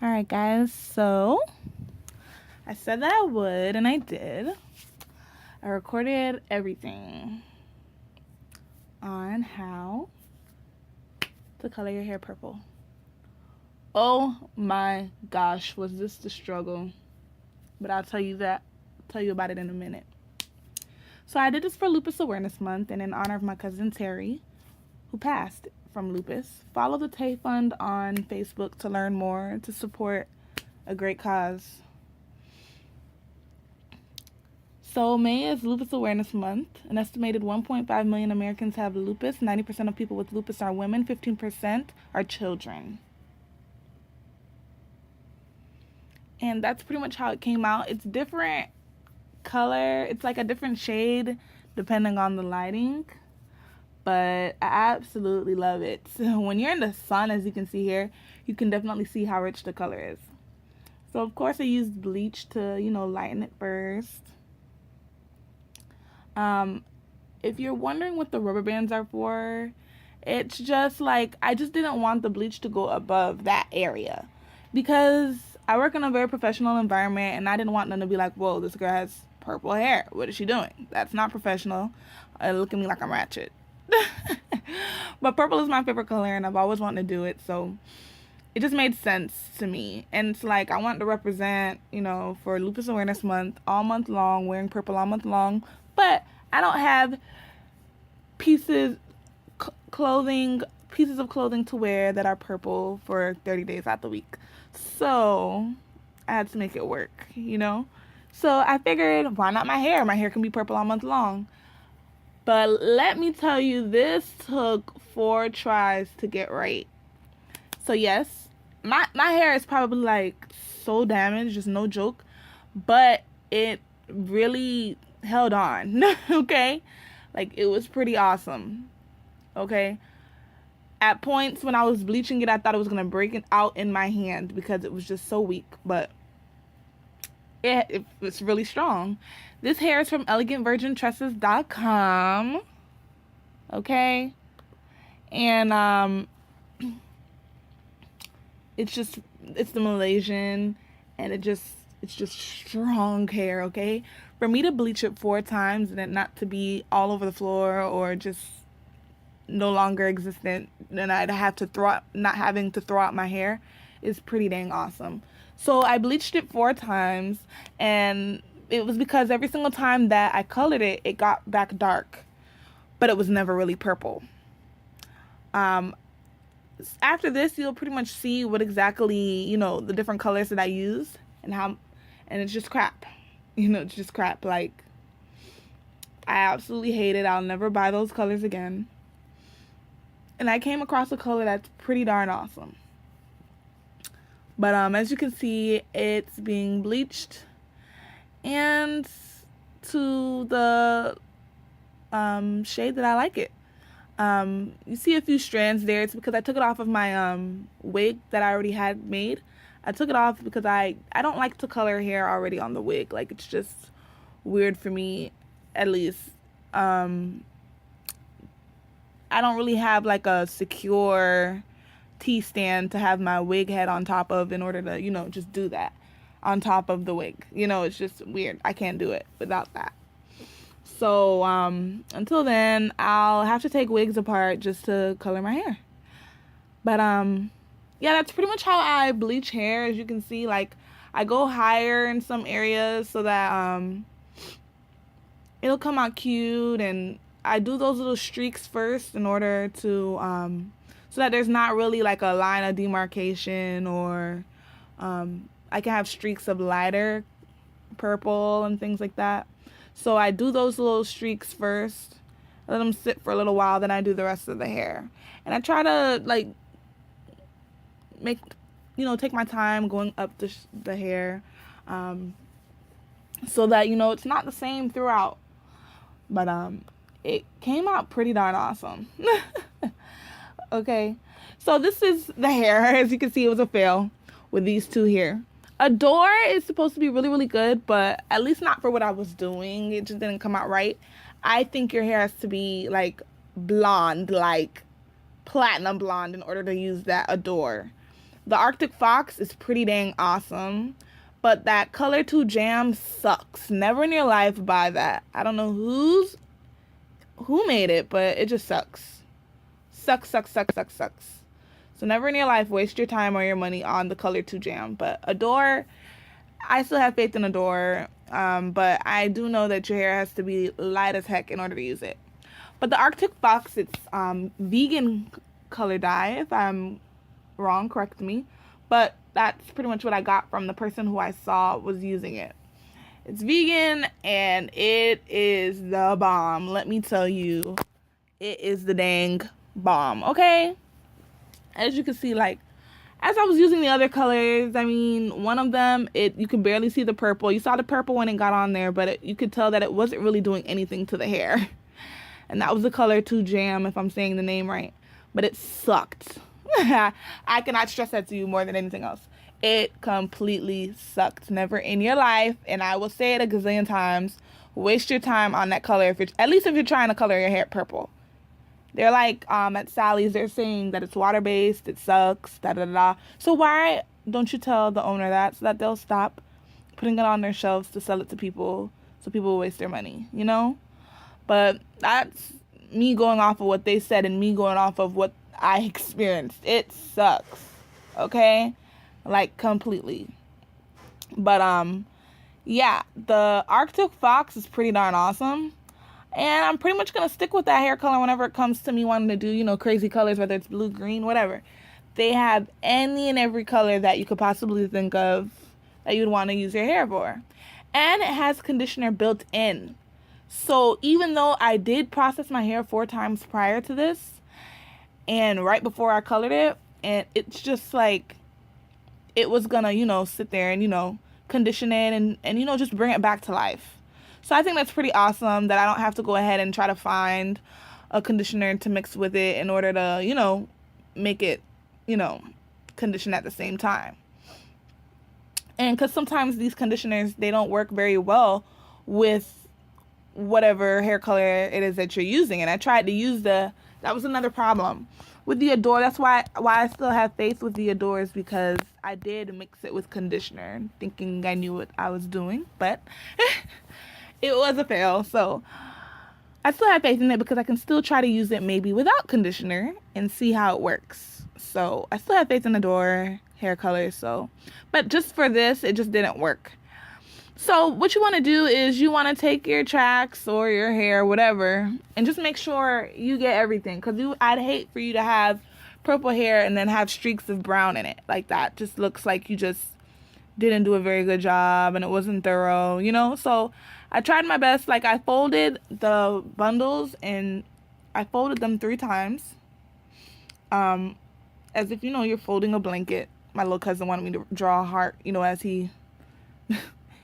All right, guys. So I said that I would, and I did. I recorded everything on how to color your hair purple. Oh my gosh, was this the struggle? But I'll tell you about it in a minute. So I did this for Lupus Awareness Month, and in honor of my cousin Terry, who passed from lupus. Follow the Tay Fund on Facebook to learn more to support a great cause. So May is Lupus Awareness Month. An estimated 1.5 million Americans have lupus. 90% of people with lupus are women. 15% are children. And that's pretty much how it came out. It's different color. It's like a different shade depending on the lighting. But I absolutely love it. So when you're in the sun, as you can see here, you can definitely see how rich the color is. So of course I used bleach to, lighten it first. If you're wondering what the rubber bands are for, it's just like I just didn't want the bleach to go above that area because I work in a very professional environment and I didn't want them to be like, whoa, this girl has purple hair. What is she doing? That's not professional. Look at me like I'm ratchet. But purple is my favorite color and I've always wanted to do it, so it just made sense to me. And it's like I want to represent, for Lupus Awareness Month all month long, wearing purple all month long, but I don't have pieces of clothing to wear that are purple for 30 days out the week. So I had to make it work, So I figured, why not my hair? My hair can be purple all month long. But let me tell you, this took 4 tries to get right. So yes, my hair is probably like so damaged, just no joke, but it really held on. Okay, like it was pretty awesome. Okay, at points when I was bleaching it, I thought it was gonna break it out in my hand because it was just so weak, but it was really strong. This hair is from elegantvirgintresses.com. Okay, and it's the Malaysian, and it's just strong hair. Okay, for me to bleach it 4 times and it not to be all over the floor or just no longer existent, and I'd have to not having to throw out my hair is pretty dang awesome. So I bleached it 4 times, and it was because every single time that I colored it, it got back dark, but it was never really purple. After this, you'll pretty much see what exactly, the different colors that I use and it's just crap. It's just crap. Like, I absolutely hate it. I'll never buy those colors again. And I came across a color that's pretty darn awesome. But as you can see, it's being bleached and to the shade that I like it. You see a few strands there. It's because I took it off of my wig that I already had made. I took it off because I don't like to color hair already on the wig. Like, it's just weird for me, at least. I don't really have like a secure T-stand to have my wig head on top of in order to, just do that on top of the wig. It's just weird. I can't do it without that. So until then, I'll have to take wigs apart just to color my hair. But yeah, that's pretty much how I bleach hair. As you can see, like, I go higher in some areas so that it'll come out cute, and I do those little streaks first in order to so that there's not really like a line of demarcation, or I can have streaks of lighter purple and things like that. So I do those little streaks first, let them sit for a little while, then I do the rest of the hair. And I try to like take my time going up the hair, so that it's not the same throughout. But it came out pretty darn awesome. Okay, so this is the hair. As you can see, it was a fail with these 2 here. Adore is supposed to be really, really good, but at least not for what I was doing. It just didn't come out right. I think your hair has to be like blonde, like platinum blonde, in order to use that Adore. The Arctic Fox is pretty dang awesome. But that Color 2 Jam sucks. Never in your life buy that. I don't know who made it, but it just sucks. Sucks, sucks, sucks, sucks, sucks. So never in your life waste your time or your money on the Color 2 Jam. But Adore, I still have faith in Adore. But I do know that your hair has to be light as heck in order to use it. But the Arctic Fox, it's vegan color dye. If I'm wrong, correct me. But that's pretty much what I got from the person who I saw was using it. It's vegan and it is the bomb. Let me tell you, it is the dang bomb. Okay? As you can see, like, as I was using the other colors, I mean, one of them, you could barely see the purple. You saw the purple when it got on there, but you could tell that it wasn't really doing anything to the hair. And that was the Color 2 Jam, if I'm saying the name right. But it sucked. I cannot stress that to you more than anything else. It completely sucked. Never in your life, and I will say it a gazillion times, waste your time on that color, at least if you're trying to color your hair purple. They're like, at Sally's, they're saying that it's water-based, it sucks, da-da-da. So why don't you tell the owner that, so that they'll stop putting it on their shelves to sell it to people, so people will waste their money, you know? But that's me going off of what they said and me going off of what I experienced. It sucks, okay? Like, completely. But, yeah, the Arctic Fox is pretty darn awesome. And I'm pretty much going to stick with that hair color whenever it comes to me wanting to do, you know, crazy colors, whether it's blue, green, whatever. They have any and every color that you could possibly think of that you'd want to use your hair for. And it has conditioner built in. So even though I did process my hair 4 times prior to this, and right before I colored it, and it's just like, it was gonna, you know, sit there and, you know, condition it and you know, just bring it back to life. So I think that's pretty awesome that I don't have to go ahead and try to find a conditioner to mix with it in order to, you know, make it, you know, condition at the same time. And because sometimes these conditioners, they don't work very well with whatever hair color it is that you're using. And I tried to use that was another problem with the Adore. That's why I still have faith with the Adore, is because I did mix it with conditioner thinking I knew what I was doing, but it was a fail. So I still have faith in it because I can still try to use it maybe without conditioner and see how it works. So I still have faith in Adore hair color. So, but just for this, it just didn't work. So what you want to do is you want to take your tracks or your hair, whatever, and just make sure you get everything. Because I'd hate for you to have purple hair and then have streaks of brown in it. Like that just looks like you just didn't do a very good job and it wasn't thorough, you know? So I tried my best. Like, I folded the bundles and I folded them 3 times. As if, you know, you're folding a blanket. My little cousin wanted me to draw a heart, you know, as he...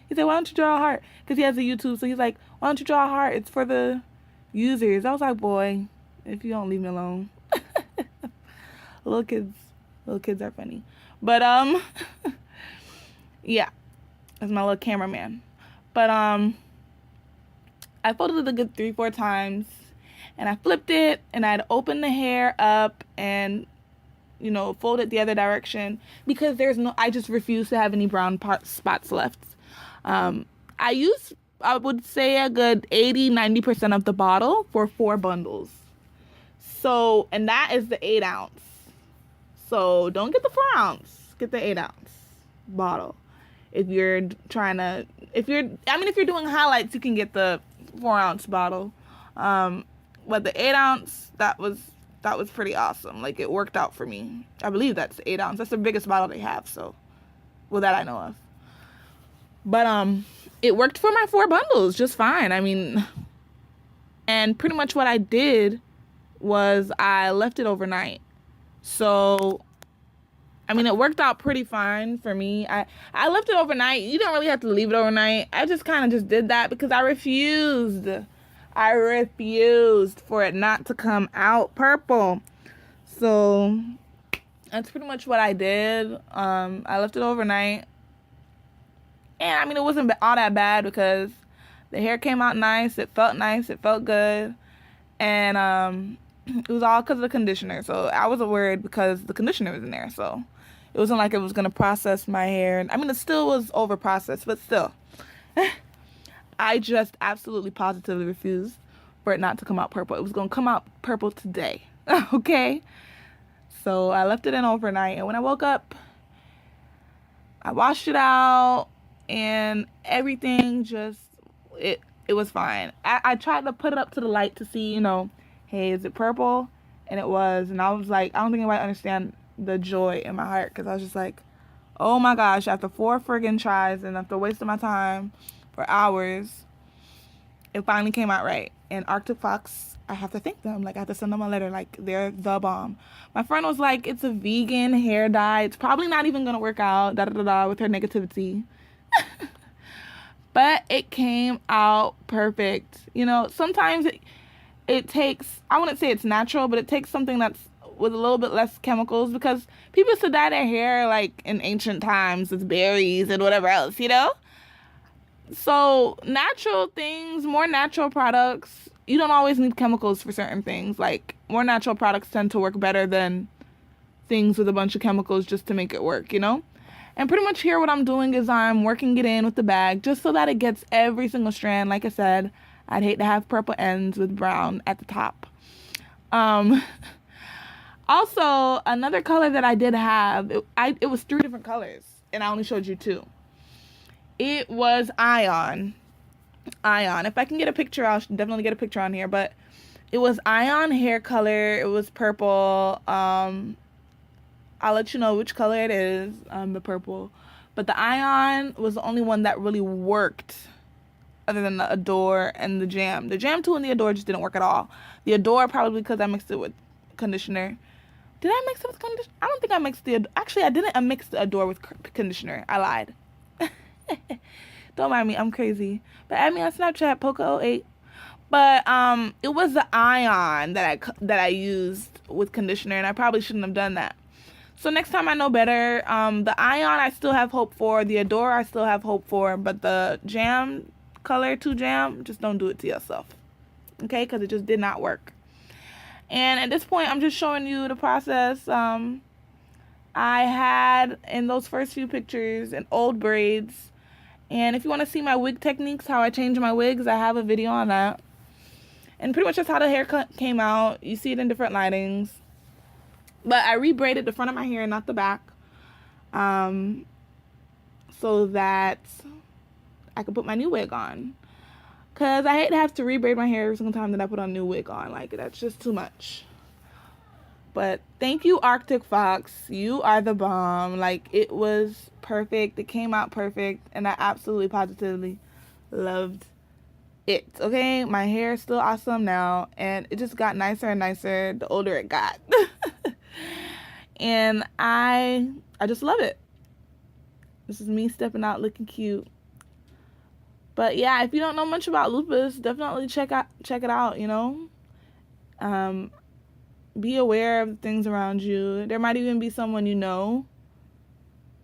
He said, why don't you draw a heart? Because he has a YouTube, so he's like, why don't you draw a heart? It's for the users. I was like, boy, if you don't leave me alone. Little kids are funny. But, yeah, that's my little cameraman. But, I folded it a good 3-4 times, and I flipped it, and I'd open the hair up and, you know, fold it the other direction, because I just refuse to have any brown spots left. I would say a good 80-90% of the bottle for 4 bundles. So, and that is the 8 ounce. So don't get the 4 ounce, get the 8 ounce bottle. If you're doing highlights, you can get the 4 ounce bottle. But the 8 ounce, that was pretty awesome. Like, it worked out for me. I believe that's 8 ounce. That's the biggest bottle they have. So, well, that I know of. But, it worked for my 4 bundles just fine. I mean, and pretty much what I did was I left it overnight. So, I mean, it worked out pretty fine for me. I left it overnight. You don't really have to leave it overnight. I just kind of just did that because I refused for it not to come out purple. So, that's pretty much what I did. I left it overnight. And, I mean, it wasn't all that bad because the hair came out nice. It felt nice. It felt good. And it was all because of the conditioner. So I wasn't worried because the conditioner was in there. So It wasn't like it was going to process my hair. I mean, it still was over processed, but still. I just absolutely positively refused for it not to come out purple. It was going to come out purple today. Okay? So I left it in overnight, and when I woke up, I washed it out, and everything just, it was fine. I tried to put it up to the light to see, hey, is it purple? And it was. And I was like, I don't think anybody understand the joy in my heart, because I was just like, oh my gosh, after 4 friggin' tries and after wasting my time for hours, it finally came out right. And Arctic Fox, I have to thank them. Like, I have to send them a letter. Like, they're the bomb. My friend was like, it's a vegan hair dye. It's probably not even going to work out, with her negativity. But it came out perfect. Sometimes it takes, I wouldn't say it's natural, but it takes something that's with a little bit less chemicals, because people used to dye their hair like in ancient times with berries and whatever else, So natural things, more natural products, you don't always need chemicals for certain things. Like, more natural products tend to work better than things with a bunch of chemicals just to make it work, And pretty much here what I'm doing is I'm working it in with the bag just so that it gets every single strand. Like I said, I'd hate to have purple ends with brown at the top. Also, another color that I did have, it was 3 different colors, and I only showed you 2. It was Ion. If I can get a picture, I'll definitely get a picture on here, but it was Ion hair color. It was purple. I'll let you know which color it is, the purple. But the Ion was the only one that really worked, other than the Adore and the Jam. The Jam 2 and the Adore just didn't work at all. The Adore, probably because I mixed it with conditioner. Did I mix it with conditioner? I don't think I mixed the... Actually, I didn't mix the Adore with conditioner. I lied. Don't mind me. I'm crazy. But add me on Snapchat, Poca08. But it was the Ion that I used with conditioner, and I probably shouldn't have done that. So next time I know better. The Ion I still have hope for. The Adore I still have hope for. But the Jam color 2 Jam, just don't do it to yourself. Okay? Because it just did not work. And at this point, I'm just showing you the process. I had, in those first few pictures, an old braids. And if you want to see my wig techniques, how I change my wigs, I have a video on that. And pretty much that's how the haircut came out. You see it in different lightings. But I rebraided the front of my hair, not the back. So that I could put my new wig on. Because I hate to have to rebraid my hair every single time that I put a new wig on. Like, that's just too much. But thank you, Arctic Fox. You are the bomb. Like, it was perfect. It came out perfect. And I absolutely, positively loved it. Okay? My hair is still awesome now. And it just got nicer and nicer the older it got. And I just love it. This is me stepping out looking cute. But yeah, if you don't know much about lupus, definitely check it out, Be aware of the things around you. There might even be someone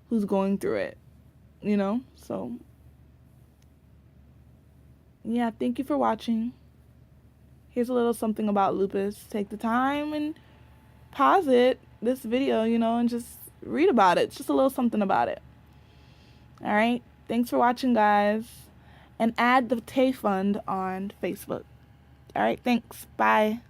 who's going through it, So yeah, thank you for watching. Here's a little something about lupus. Take the time and pause this video, and just read about it. It's just a little something about it. All right. Thanks for watching, guys. And add the Tay Fund on Facebook. All right, thanks. Bye.